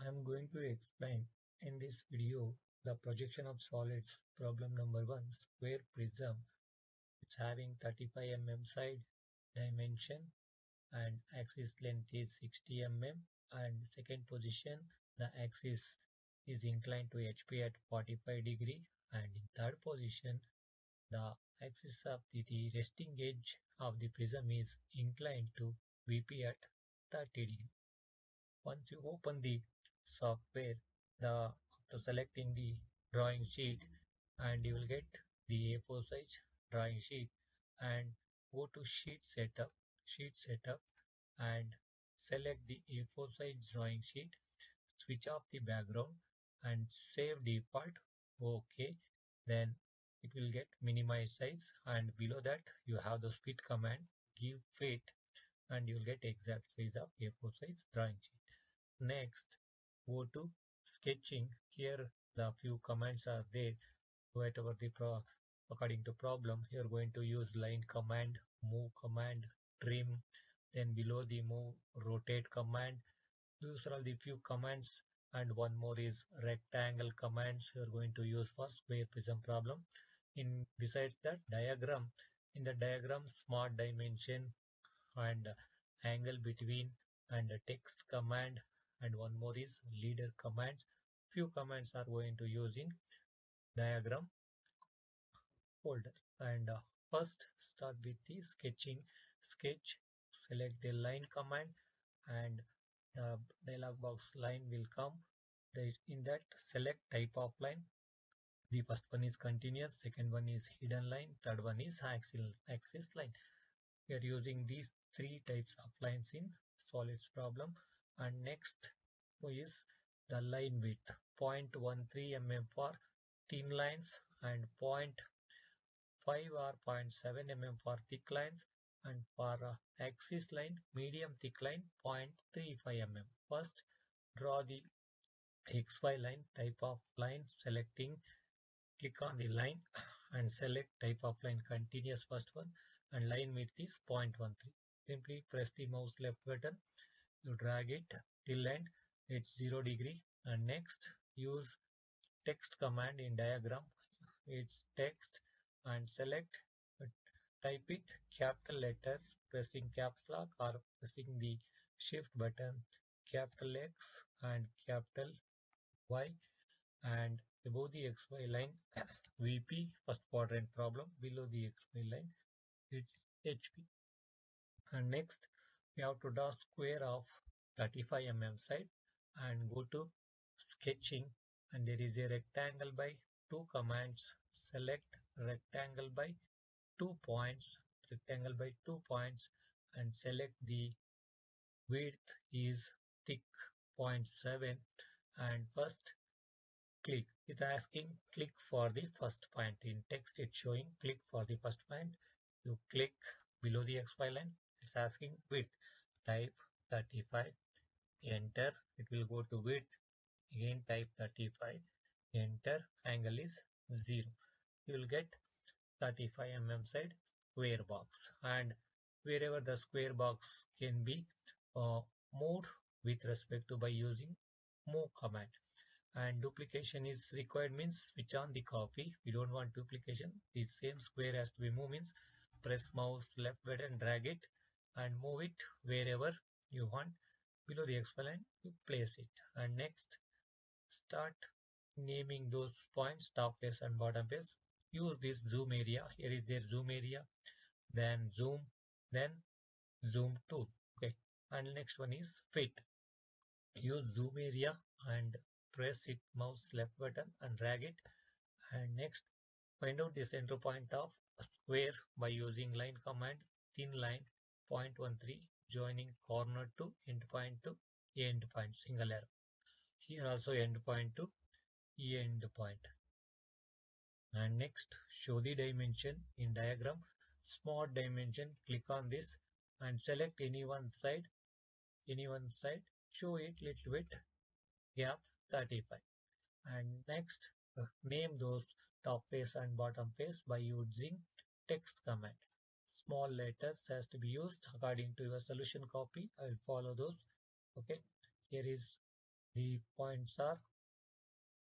I am going to explain in this video the projection of solids problem number 1 square prism. It's having 35 side dimension and axis length is 60 and second position the axis is inclined to HP at 45 degree, and in third position the axis of the resting edge of the prism is inclined to VP at 30 degree. Once you open the software, after selecting the drawing sheet, and you will get the A4 size drawing sheet, and go to sheet setup, and select the A4 size drawing sheet, switch off the background and save default. OK, then it will get minimize size, and below that you have the fit command, give fit, and you will get exact size of A4 size drawing sheet. Next, go to sketching. Here the few commands are there. Whatever according to problem, you're going to use line command, move command, trim, then below the move, rotate command. Those are all the few commands, and one more is rectangle commands you're going to use for square prism problem. In besides that diagram, in the diagram smart dimension and angle between and a text command, and one more is leader commands. Few commands are going to use in diagram folder. And first start with the sketching. Sketch, select the line command, and the dialog box line will come. In that, select type of line. The first one is continuous, second one is hidden line, third one is axis line. We are using these three types of lines in solids problem. And next is the line width, 0.13 for thin lines and zero point 0.5 or zero point 0.7 for thick lines, and for axis line medium thick line 0.35 First draw the XY line type of line, selecting, click on the line and select type of line continuous first one, and line width is 0.13. Simply press the mouse left button, you drag it till end, it's 0 degree. And next use text command in diagram. It's text, and select, type it capital letters pressing caps lock or pressing the shift button, capital X and capital Y, and above the XY line VP first quadrant problem, below the XY line it's HP. And next we have to draw square of 35 side, and go to sketching, and there is a rectangle by two commands. Select rectangle by 2 points, and select the width is thick 0.7, and first click. It's asking click for the first point. In text it's showing click for the first point. You click below the XY line. It's asking width. Type 35. Enter. It will go to width. Again type 35. Enter. Angle is 0. You will get 35 side square box. And wherever the square box can be moved with respect to by using move command. And duplication is required means switch on the copy. We don't want duplication. The same square has to be moved means press mouse left button, drag it and move it wherever you want. Below the XY line you place it. And next start naming those points, top face and bottom face. Use this zoom area. Here is their zoom area, then zoom tool. Okay, and next one is fit. Use zoom area and press it mouse left button and drag it. And next find out the center point of a square by using line command, thin line 0.13 joining corner to end point, single arrow. Here also end point to end point. And next show the dimension in diagram. Smart dimension, click on this and select any one side, show it little bit gap 35. And next name those top face and bottom face by using text command. Small letters has to be used according to your solution copy. I will follow those. Okay, here is The points are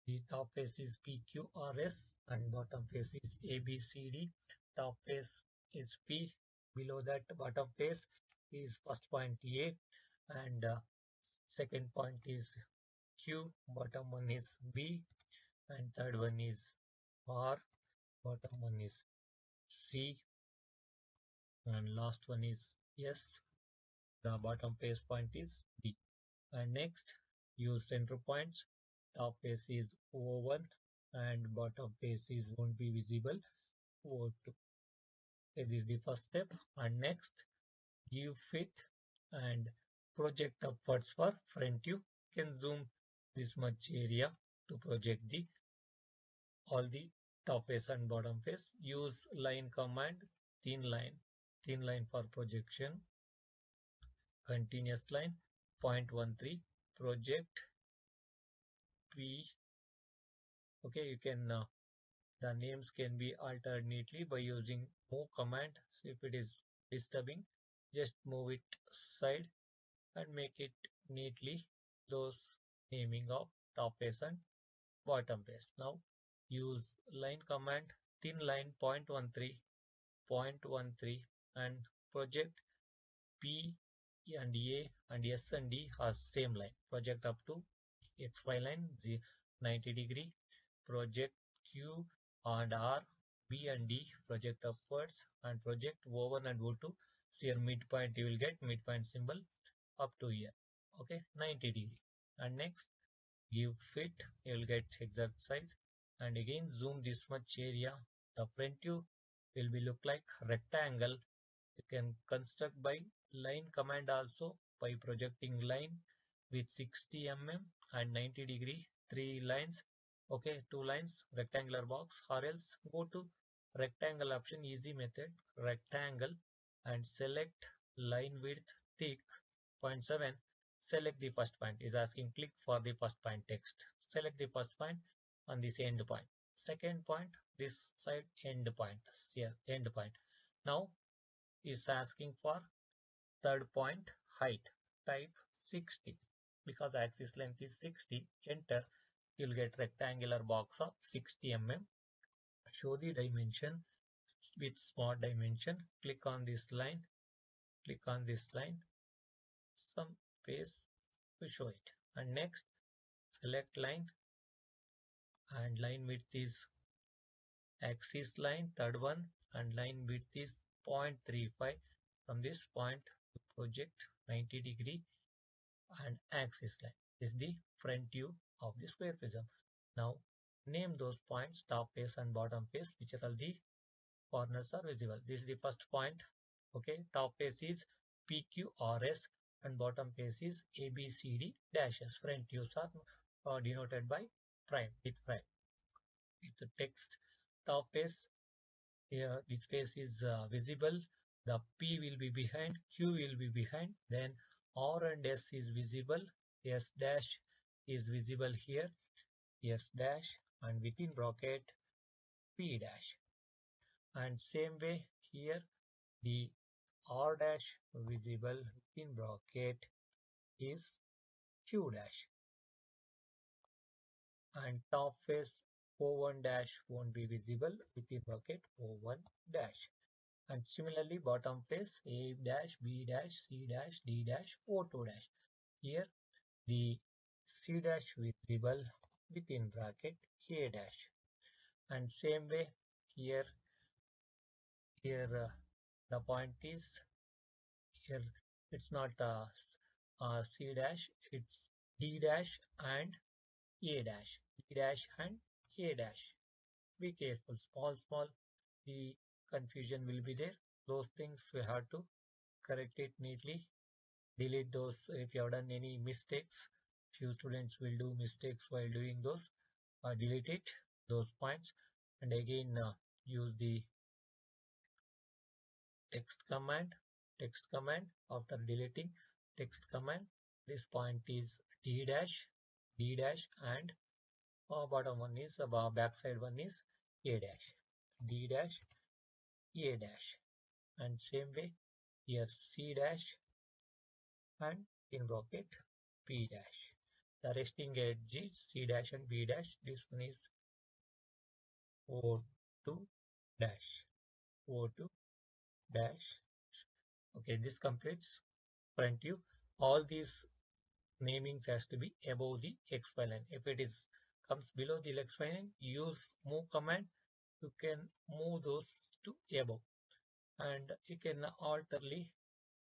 the top face is PQRS and bottom face is ABCD. Top face is P. Below that bottom face is first point A and second point is Q. Bottom one is B and third one is R. Bottom one is C and last one is S. The bottom face point is D. And next use center points. Top face is O1 and bottom face is won't be visible O2. This is the first step. And next give fit and project upwards for front view. You can zoom this much area to project the all the top face and bottom face. Use line command, thin line for projection, continuous line, 0.13, project P. Okay, you can the names can be altered neatly by using move command. So if it is disturbing, just move it side and make it neatly those naming of top face and bottom face. Now use line command, thin line 0.13 and project P and A and S and D are same line. Project up to XY line 90 degree. Project Q and R, B and D project upwards and project O1 and O2. So your midpoint you will get midpoint symbol up to here. Okay, 90 degree. And next give fit, you will get exact size. And again zoom this much area. The front view will be look like rectangle. You can construct by line command also by projecting line with 60 mm and 90 degree, three lines. Okay, two lines, rectangular box, or else go to rectangle option, easy method, rectangle and select line width thick 0.7. Select the first point, is asking click for the first point text. Select the first point on this end point. Second point, this side end point. Here, end point. Now is asking for third point height. Type 60 because axis length is 60. Enter. You'll get rectangular box of 60 mm. Show the dimension with small dimension. Click on this line. Click on this line. Some space to show it. And next select line and line width is axis line third one and line width is 0.35. From this point to project 90 degree and axis line. This is the front view of the square prism. Now name those points top face and bottom face which are all the corners are visible. This is the first point. Okay, top face is PQRS and bottom face is ABCD dashes. Front views are denoted by prime with prime. With the text top face, here this face is visible. The P will be behind, Q will be behind, then R and S is visible, S dash is visible here, S dash and within bracket P dash. And same way here the R dash visible within bracket is Q dash. And top face O1 dash won't be visible within bracket O1 dash. And similarly bottom face A dash, B dash, C dash, D dash, O2 dash. Here the C dash visible within bracket A dash. And same way here the point is here it's not C dash, it's D dash and A dash, D dash and A dash. Be careful, small the confusion will be there. Those things we have to correct it neatly. Delete those if you have done any mistakes. Few students will do mistakes while doing those. Delete it, those points, and again use the text command. Text command after deleting text command. This point is D dash, and bottom one is backside one is A dash, D dash, A dash, and same way here C dash and in bracket P dash. The resting edge is C dash and B dash. This one is O2 dash. O2 dash. Okay, this completes front view. All these namings has to be above the XY line. If it is comes below the XY line, use move command. You can move those to above, and you can alterly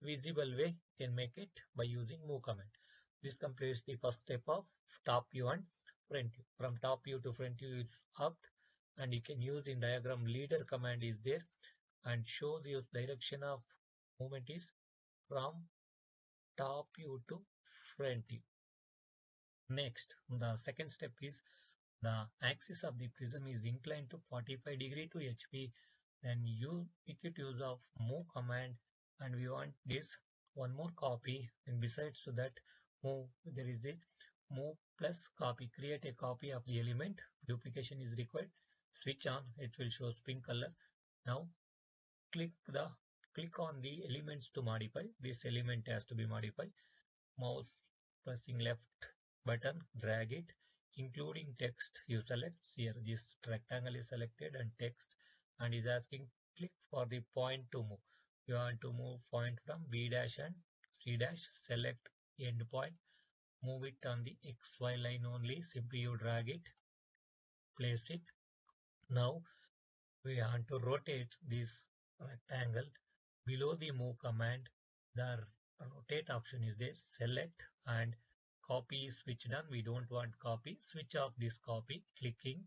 visible way you can make it by using move command. This completes the first step of top view and front view. From top view to front view it's up, and you can use in diagram leader command is there and show this direction of movement is from top view to front view. Next, the second step is the axis of the prism is inclined to 45 degree to HP. Then you make it use of move command, and we want this one more copy, and besides to that move there is a move plus copy. Create a copy of the element. Duplication is required. Switch on, it will show pink color. Now click the click on the elements to modify. This element has to be modified. Mouse pressing left button, drag it, including text you select. Here this rectangle is selected and text, and is asking click for the point to move. You want to move point from B dash and C dash, select end point, move it on the XY line only. Simply you drag it, place it. Now we want to rotate this rectangle. Below the move command, the rotate option is there. Select and copy is switched on. We don't want copy. Switch off this copy. Clicking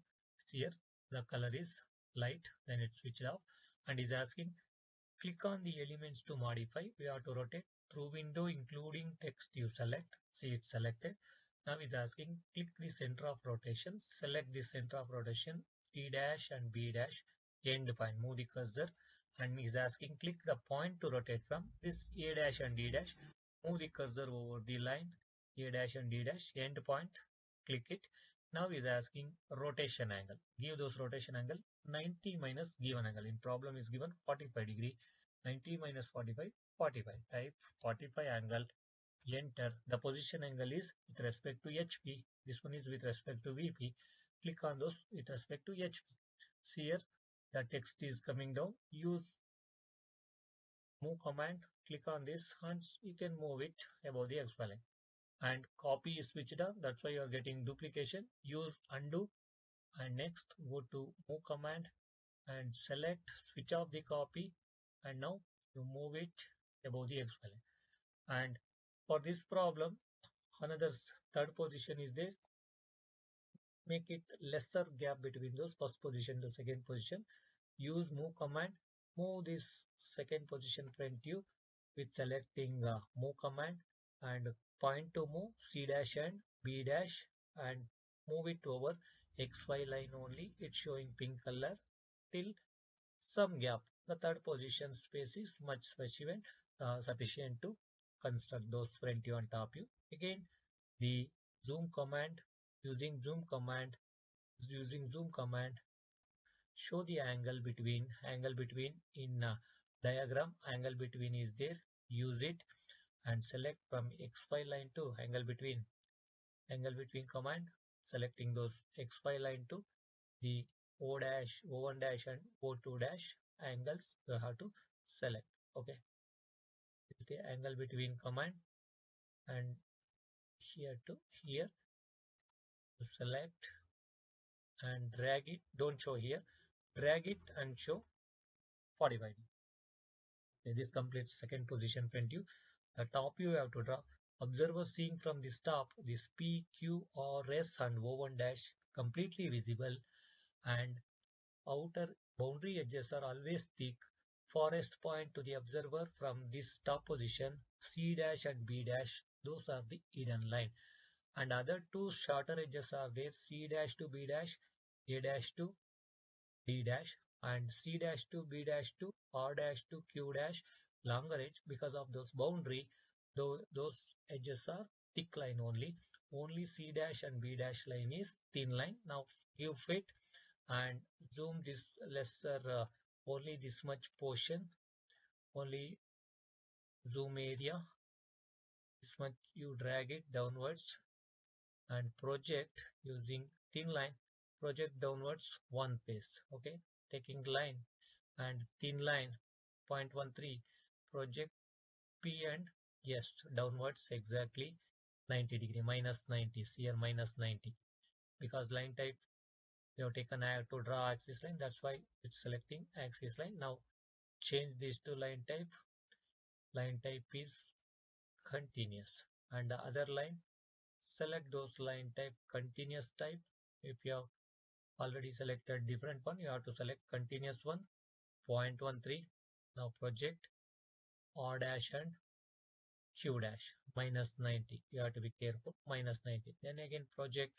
here, the color is light. Then it's switched off, and is asking click on the elements to modify. We have to rotate through window, including text you select. See, it's selected. Now it's asking click the center of rotation. Select the center of rotation, C dash and B dash, end point. Move the cursor, and is asking click the point to rotate from this A dash and D dash. Move the cursor over the line A dash and D dash, end point. Click it. Now is asking rotation angle. Give those rotation angle 90 minus given angle. In problem is given 45 degree. 90 minus 45, 45. Type 45 angle. Enter. The position angle is with respect to HP. This one is with respect to VP. Click on those with respect to HP. See here, the text is coming down. Use move command. Click on this and you can move it above the XY line. And copy is switched on. That's why you are getting duplication. Use undo, and next go to move command and select, switch off the copy, and now you move it above the XY line. And for this problem, another third position is there. Make it lesser gap between those first position to second position. Use move command. Move this second position front view with selecting move command, and point to move C dash and B dash, and move it over XY line only. It's showing pink color till some gap. The third position space is much sufficient to construct those front view and top view. Again, the zoom command, using zoom command, show the angle between in diagram. Angle between is there. Use it and select from XY line to angle between command. Selecting those XY line to the O dash, O1 dash and O2 dash angles you have to select. Okay, this is the angle between command, and here to here select and drag it. Don't show here. Drag it and show 45. Okay, this completes second position front view. The top view you have to draw. Observer seeing from this top, this P, Q, R, S and O1 dash completely visible, and outer boundary edges are always thick. Farthest point to the observer from this top position, C dash and B dash, those are the hidden line. And other two shorter edges are there, C dash to B dash, A dash to D dash, and C dash to B dash to R dash to Q dash, longer edge. Because of those boundary, though those edges are thick line only. Only C dash and B dash line is thin line. Now give fit and zoom this lesser, only this much portion, only zoom area, this much you drag it downwards, and project using thin line, project downwards one face. Okay, taking line and thin line 0.13, project P and S downwards exactly 90 degree, minus 90, here minus 90, because line type we have taken to draw axis line, that's why it's selecting axis line. Now change this to line type. Line type is continuous, and the other line, select those line type continuous type. If you have already selected different one, you have to select continuous one. 0.13. Now project R dash and Q dash minus 90. You have to be careful, minus 90. Then again project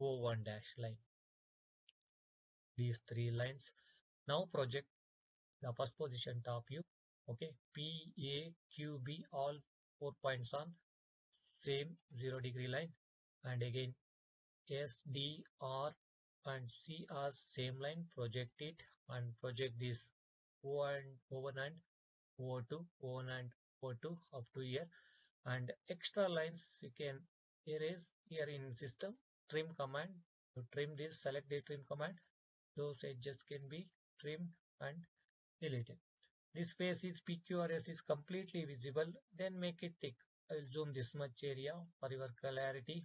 O1 dash line. These three lines. Now project the first position top view. Okay, P, A, Q, B, all 4 points on same 0 degree line, and again S, D, R and C are same line. Project it and project this O and O1 and O2, O1 and O2 up to here, and extra lines you can erase here in system. Trim command to trim this, select the trim command. Those edges can be trimmed and deleted. This face is PQRS is completely visible. Then make it thick. I will zoom this much area for your clarity.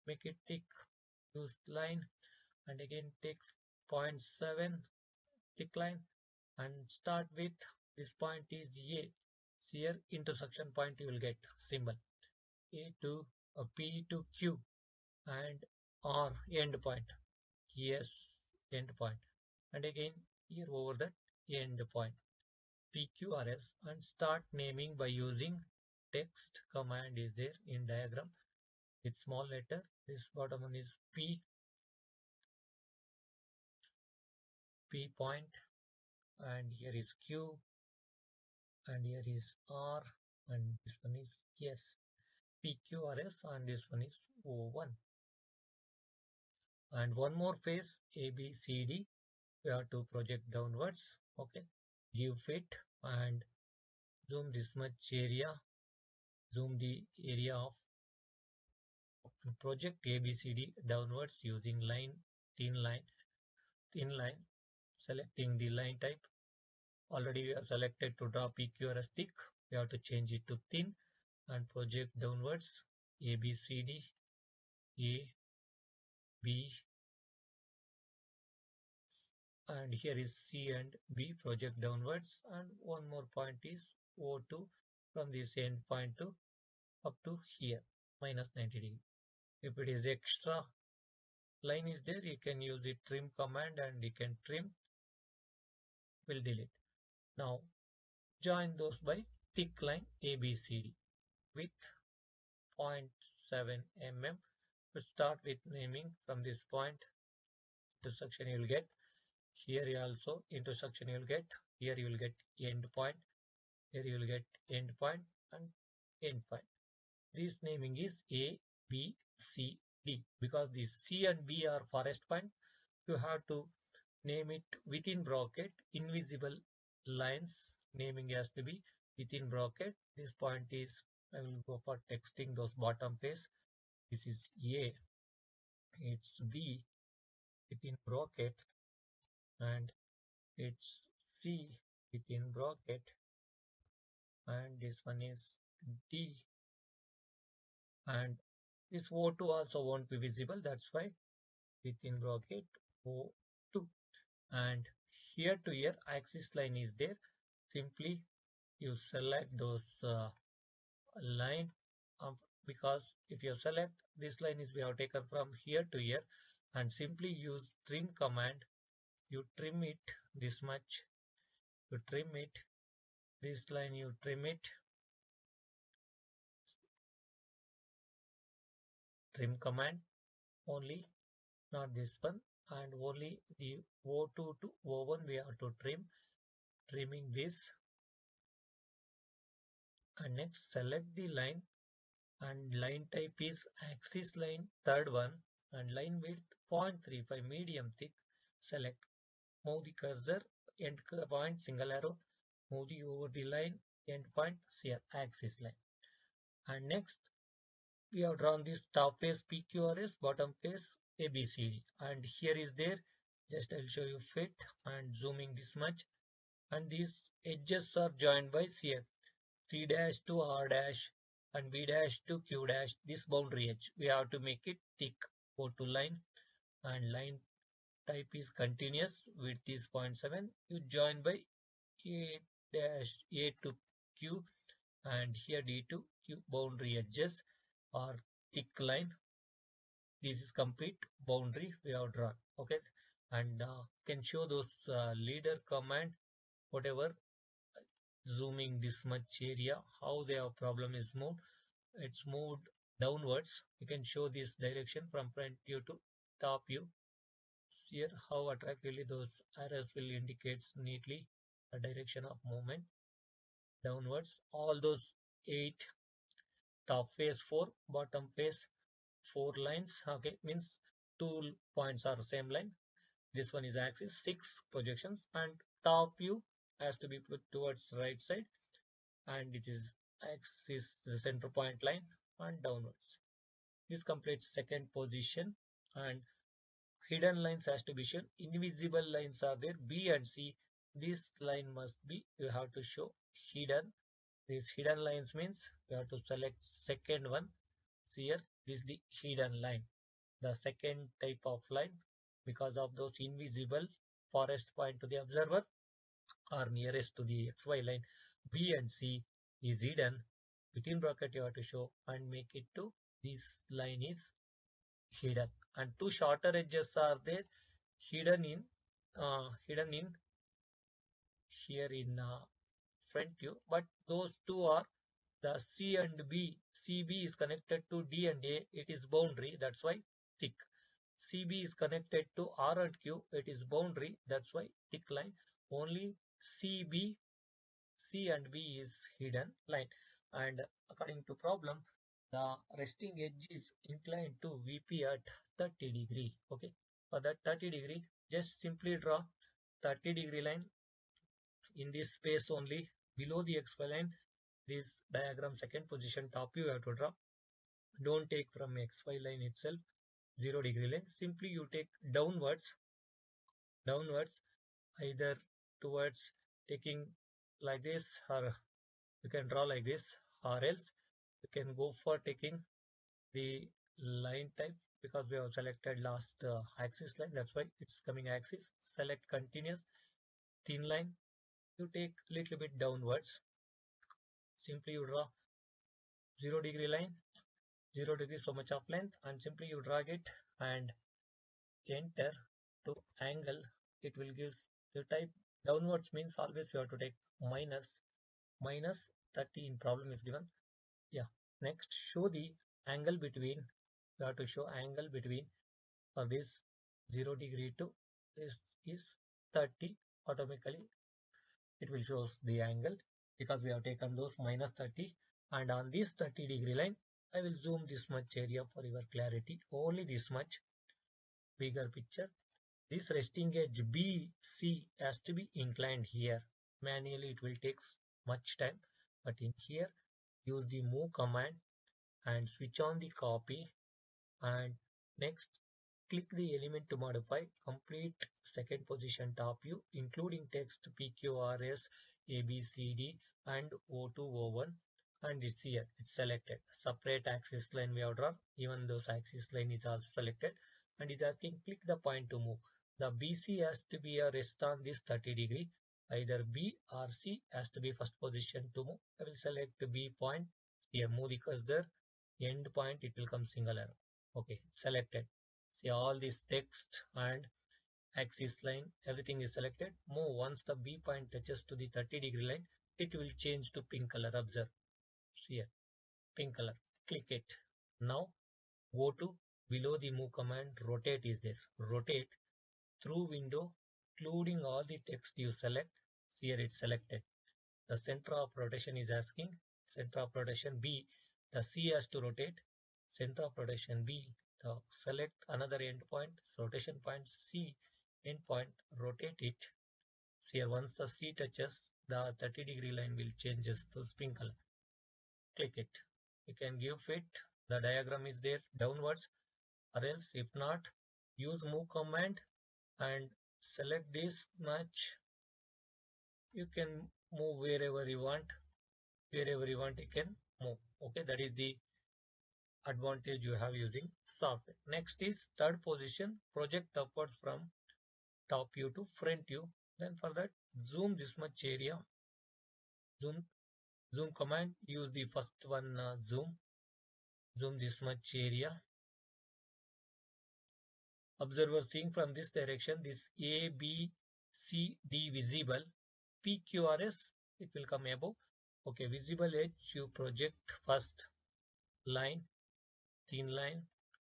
Make it thick. Use line and again take 0.7 thick line and start with this point is A. Here intersection point you will get symbol A to P to Q and R end point. Yes, end point. And again here over that end point. PQRS and start naming by using text command is there in diagram with small letter. This bottom one is P point, and here is Q, and here is R, and this one is S. PQRS and this one is O1. And one more face ABCD. We have to project downwards. Okay, give fit and zoom this much area. Zoom the area of project ABCD downwards using line, thin line, selecting the line type. Already we have selected to draw PQRS thick. We have to change it to thin and project downwards ABCD, A, B, and here is C and B, project downwards, and one more point is O2 from this end point to up to here minus 90 degree. If it is extra line is there, you can use the trim command and you can trim, will delete. Now join those by thick line ABCD with 0.7 mm. To start with naming from this point, intersection you will get. Here you also intersection you will get. Here you will get end point. Here you will get end point and end point. This naming is A, B, C, D. Because these C and B are forest point, you have to name it within bracket. Invisible lines naming has to be within bracket. This point is, I will go for texting those bottom face. This is A, it's B within bracket, and it's C within bracket, and this one is D, and this O2 also won't be visible, that's why within bracket O2, and here to here axis line is there. Simply you select those line, because if you select this line is we have taken from here to here, and simply use trim command. You trim it this much, you trim it, this line you trim it, trim command only, not this one, and only the O2 to O1 we have to trim, trimming this, and next select the line, and line type is axis line, third one, and line width 0.35 medium thick. Select, move the cursor, end point, single arrow, move the over the line, end point, here axis line, and next we have drawn this top face PQRS, bottom face ABCD, and here is there. Just I'll show you fit and zooming this much, and these edges are joined by here C dash to R dash and B dash to Q dash. This boundary edge we have to make it thick. Go to line, and line type is continuous, width is zero point 0.7. You join by A dash A to Q, and here D to Q boundary edges are thick line. This is complete boundary we have drawn. Okay, and can show those leader command, whatever, zooming this much area, how their problem is moved. It's moved downwards. You can show this direction from front view to top view. Here how attractively those arrows will indicate neatly the direction of movement downwards. All those 8, top face 4, bottom face 4 lines. Okay, means 2 points are the same line. This one is axis, 6 projections, and top view has to be put towards right side, and it is axis the center point line and downwards. This completes second position, and hidden lines has to be shown. Invisible lines are there, B and C. This line must be, you have to show hidden. These hidden lines means you have to select second one. Here this is the hidden line, the second type of line, because of those invisible forest point to the observer or nearest to the XY line. B and C is hidden. Within bracket you have to show and make it to this line is hidden, and two shorter edges are there, hidden in here in front view, but those two are the C and B. CB is connected to D and A, it is boundary, that's why thick. CB is connected to R and Q, it is boundary, that's why thick line. Only CB, C and B is hidden line. And according to problem, the resting edge is inclined to VP at 30 degree. Okay, for that 30 degree, just simply draw 30-degree line in this space only below the XY line. This diagram second position top view you have to draw. Don't take from XY line itself 0-degree line. Simply you take downwards, either towards taking like this, or you can draw like this, or else you can go for taking the line type, because we have selected last axis line, that's why it's coming axis. Select continuous thin line, you take little bit downwards, simply you draw 0-degree line, 0 degree so much of length, and simply you drag it and enter to angle. It will give the type downwards means always you have to take minus 30 in problem is given. Yeah, next show the angle between, you have to show angle between for this 0-degree to this is 30. Automatically it will show the angle because we have taken those minus 30, and on this 30-degree line I will zoom this much area for your clarity, only this much bigger picture. This resting edge BC has to be inclined here. Manually it will take much time, but in here use the move command and switch on the copy, and next click the element to modify complete second position top view including text PQRS ABCD and O2 O1, and it's here, it's selected. Separate axis line we have drawn, even those axis line is also selected, and it's asking click the point to move. The BC has to be a rest on this 30-degree, either B or C has to be first position to move. I will select B point here, move the cursor, end point it will come single arrow. Okay, selected. See all this text and axis line, everything is selected. Move once the B point touches to the 30-degree line, it will change to pink color. Observe here, pink color. Click it. Now go to below the move command, rotate is there. Rotate through window, including all the text you select. Here it's selected. The center of rotation is asking. Center of rotation B. The C has to rotate. Center of rotation B. The select another endpoint. Rotation point C. Endpoint. Rotate it. Here once the C touches, the 30-degree line will changes to pink color. Click it. You can give fit the diagram is there downwards, or else if not, use move command and select this much. You can move wherever you want, you can move. Okay, that is the advantage you have using software. Next is third position, project upwards from top view to front view. Then for that, zoom this much area. Zoom command, use the first one, zoom this much area. Observer seeing from this direction, this A, B, C, D visible, P, Q, R, S, it will come above. Okay, visible edge, you project first line, thin line,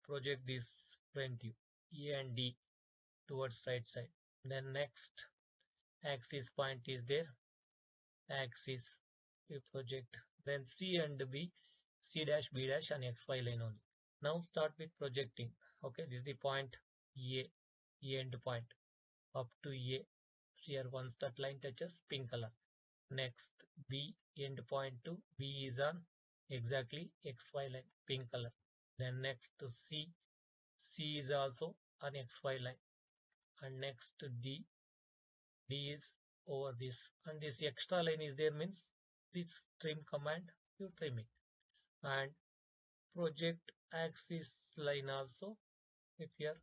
project this front view, E and D towards right side. Then next axis point is there, axis you project. Then C and B, C dash, B dash and XY line only. Now start with projecting. Okay, this is the point A end point up to A. Here once that line touches, pink color. Next B end point to B is on exactly XY line, pink color. Then next C is also on XY line. And next D is over this. And this extra line is there means this trim command, you trim it. And project axis line also. If here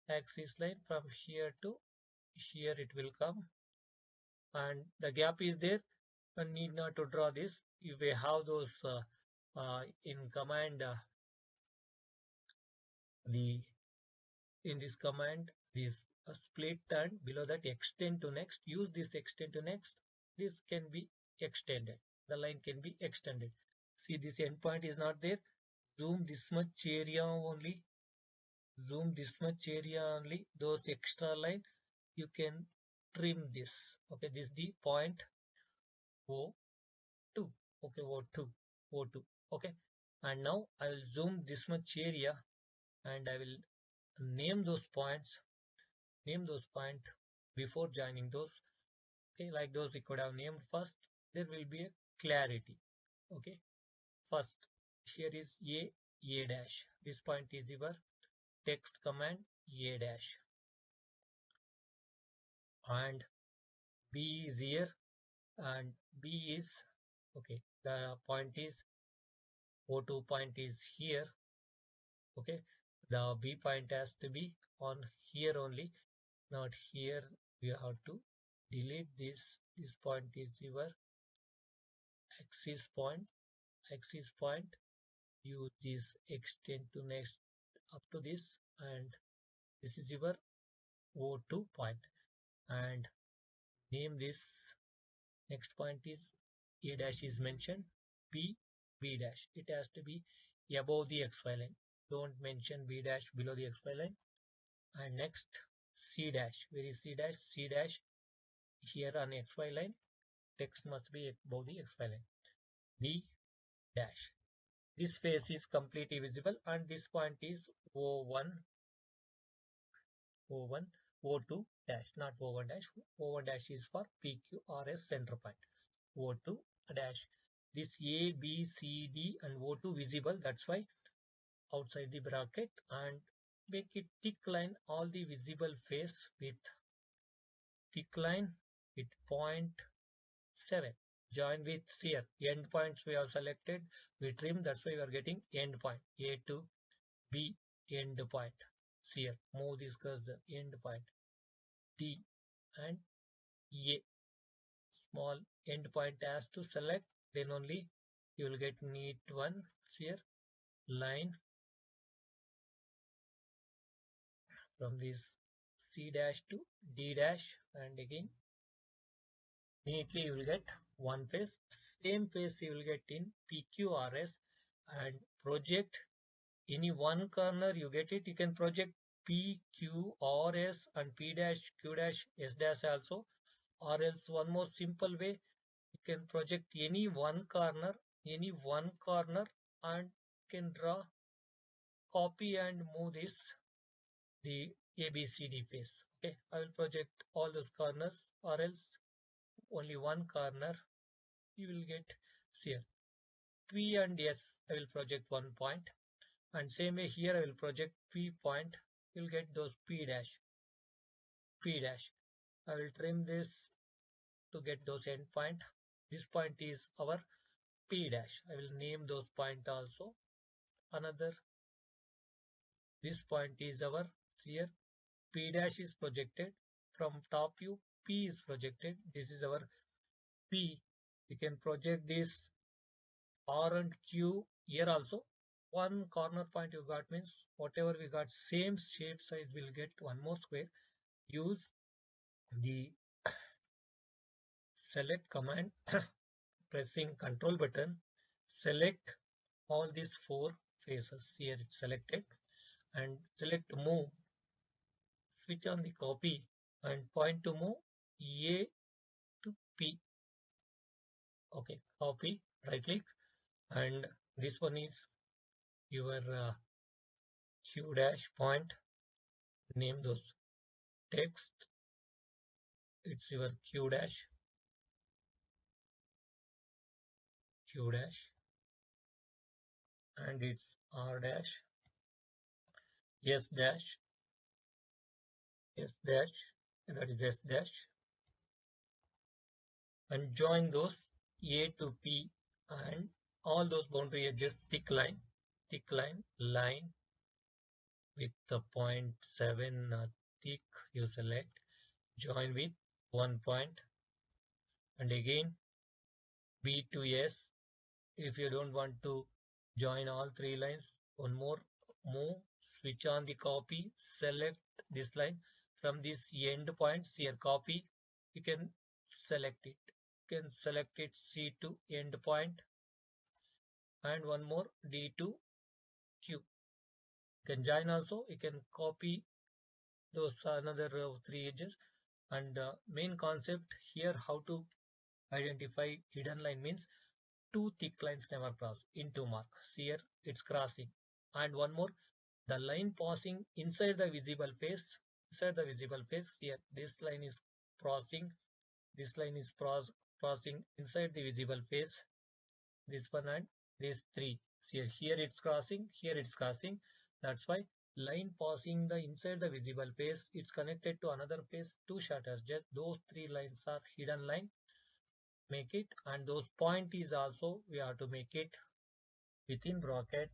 axis line from here to here it will come, and the gap is there, and need not to draw this. You may have those in command, the in this command, this split and below that extend to next. Use this extend to next. This can be extended, the line can be extended. See, this endpoint is not there. Zoom this much area only, zoom this much area only. Those extra line you can trim this. Okay, this is the point O2. Okay, O2. Okay, and now I will zoom this much area and I will name those points. Name those point before joining those. Okay, like those you could have named first. There will be a clarity. Okay, first here is A dash. This point is your text command A dash, and B is here, and B is okay. The point is O2 point is here. Okay, the B point has to be on here only, not here. We have to delete this. This point is your axis point. Axis point. Use this extend to next up to this, and this is your O2 point. And name this next point is A dash is mentioned, B dash. It has to be above the XY line. Don't mention B dash below the XY line. And next C dash. Where is C dash? C dash here on XY line. Text must be above the XY line. D dash. This face is completely visible, and this point is O1, O1, O2 dash, not O1 dash. O1 dash is for PQRS center point. O2 dash. This A, B, C, D and O2 visible. That's why outside the bracket, and make it thick line all the visible face with thick line with 0.7. Join with here. End points we have selected. We trim. That's why we are getting end point. A to B end point. Here. Move this cursor. End point. D and A. Small end point has to select. Then only you will get neat one. Here. Line from this C dash to D dash, and again neatly you will get one face. Same face you will get in PQRS, and project any one corner you get it. You can project PQRS and P dash Q dash S dash also, or else one more simple way, you can project any one corner, and can draw, copy and move this the ABCD face. Okay, I will project all those corners, or else only one corner you will get here. P and S, I will project one point. And same way here I will project P point. You'll get those P dash, P dash. I will trim this to get those end point. This point is our P dash. I will name those point also. Another, this point is our, here P dash is projected from top view. P is projected. This is our P. We can project this R and Q here also. One corner point you got means whatever we got same shape size will get one more square. Use the select command, pressing control button, select all these four faces. Here it's selected, and select move, switch on the copy and point to move A to P. Okay, copy, right click, and this one is your Q dash point. Name those text. It's your Q dash, Q dash, and it's R dash, S dash, S dash, that is S dash, and join those A to P and all those boundary edges thick line with the 0.7 thick you select, join with 1 point, and again B to S. If you don't want to join all three lines, one more move, switch on the copy, select this line from this end points here, copy, you can select it. You can select it C to end point, and one more D to Q. You can join also, you can copy those another three edges. And main concept here, how to identify hidden line means two thick lines never cross into mark. Here it's crossing. And one more, the line passing inside the visible face, here this line is crossing, this line is crossing inside the visible face, this one and this three. See here it's crossing, here it's crossing. That's why line passing the inside the visible face, it's connected to another face to shutter. Just those three lines are hidden line. Make it, and those point is also we have to make it within bracket.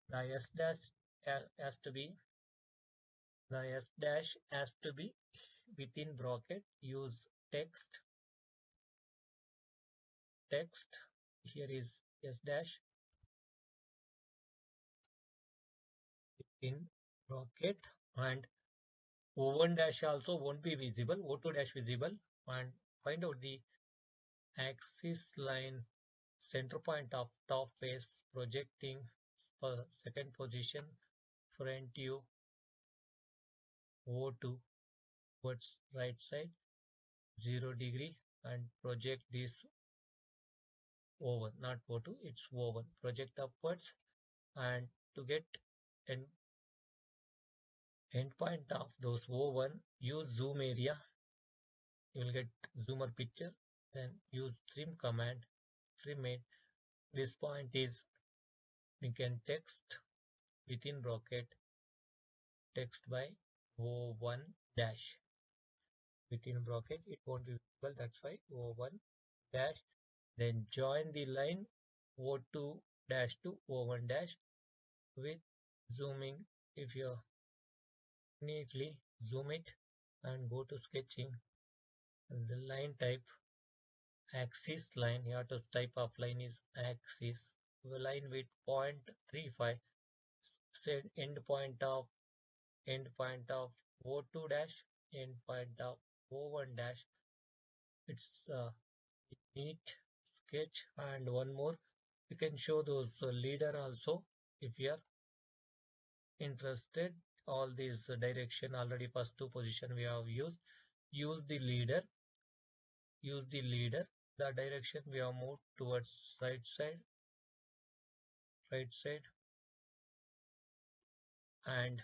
The S dash has to be, the S dash has to be within bracket. Use text, here is S dash in bracket, and O1 dash also won't be visible, O2 dash visible. And find out the axis line center point of top face projecting second position, front view O2 towards right side 0 degree, and project this O1, not O2, it's O1, project upwards. And to get an end point of those O1, use zoom area, you will get zoomer picture. Then use trim command, trim it. This point is, we can text within bracket, text by O1 dash within bracket, it won't be visible, that's why O1 dash. Then join the line O2 dash to O1 dash with zooming. If you neatly zoom it and go to sketching, the line type axis line, here to type of line is axis, the line with 0.35, set end point of O2 dash, end point of O1 dash. It's neat sketch. And one more, you can show those leader also if you are interested. All these direction already first two position we have used. Use the leader, the direction we have moved towards right side, and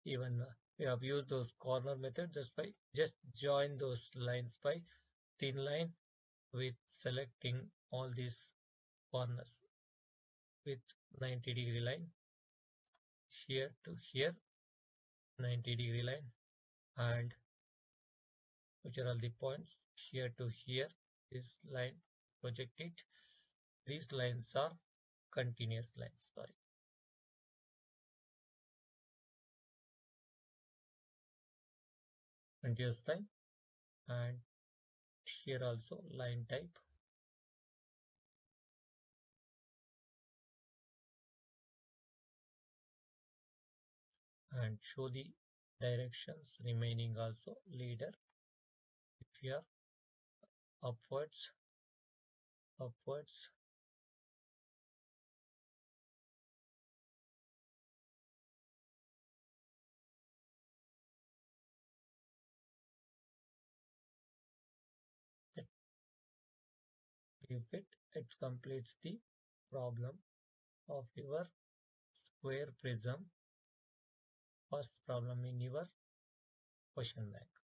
even we have used those corner method. Just join those lines by thin line with selecting all these corners with 90-degree line, here to here 90-degree line, and which are all the points here to here. This line project it. These lines are continuous lines. Sorry. Continuous line, and here also line type, and show the directions remaining also leader. If you are upwards, upwards, if it completes the problem of your square prism, first problem in your question bank.